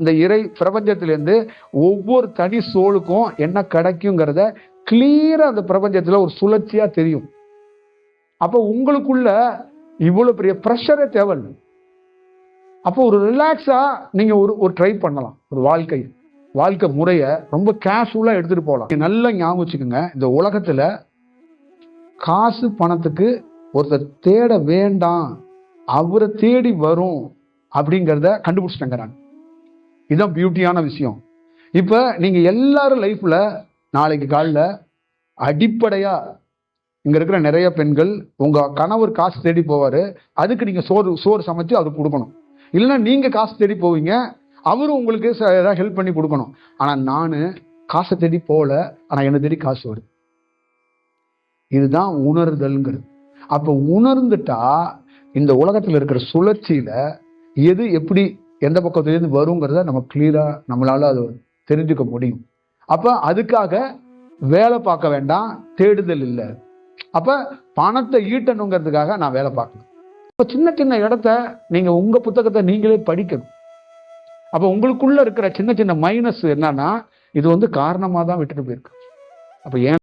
இந்த இறை பிரபஞ்சத்திலேருந்து ஒவ்வொரு தனி சோலுக்கும் என்ன கிடைக்குங்கிறத கிளியரா அந்த பிரபஞ்சத்துல ஒரு சுழற்சியா தெரியும். அப்போ உங்களுக்குள்ள இவ்வளவு பெரிய ப்ரெஷரே தேவையில்லை. அப்போ ஒரு ரிலாக்ஸா நீங்க ஒரு ட்ரை பண்ணலாம். ஒரு வாழ்க்கை முறையை ரொம்ப கேஷுவலா எடுத்துட்டு போகலாம். நல்லா ஞாபகம் வச்சுக்கோங்க, இந்த உலகத்துல காசு பணத்துக்கு ஒருத்தர் தேட வேண்டாம், அவரை தேடி வரும் அப்படிங்கிறத கண்டுபிடிச்சிட்டேங்கிறாங்க. இதுதான் பியூட்டியான விஷயம். இப்ப நீங்க எல்லாரும் லைஃப்ல நாளைக்கு காலைல அடிப்படையா இங்க இருக்கிற நிறைய பெண்கள், உங்க கணவர் காசு தேடி போவாரு, அதுக்கு நீங்க சோறு சமைச்சு அவருக்கு கொடுக்கணும். இல்லைன்னா நீங்க காசு தேடி போவீங்க, அவரும் உங்களுக்கு ஏதாவது ஹெல்ப் பண்ணி கொடுக்கணும். ஆனா நானு காசை தேடி போகல, ஆனா என்னை தேடி காசு வருது. இதுதான் உணர்தல்ங்கிறது. அப்ப உணர்ந்துட்டா இந்த உலகத்துல இருக்கிற சுழற்சியில எது எப்படி எந்த பக்கத்துலேருந்து வருங்கிறத நம்ம கிளியரா நம்மளால அது தெரிஞ்சுக்க முடியும். அப்ப அதுக்காக வேலை பார்க்க வேண்டாம், தேடுதல் இல்லை. அப்ப பணத்தை ஈட்டணுங்கிறதுக்காக நான் வேலை பார்க்கணும். இப்ப சின்ன சின்ன இடத்த நீங்க உங்க புத்தகத்தை நீங்களே படிக்கணும். அப்ப உங்களுக்குள்ள இருக்கிற சின்ன சின்ன மைனஸ் என்னன்னா, இது காரணமா தான் விட்டுட்டு போயிருக்கு. அப்ப ஏன்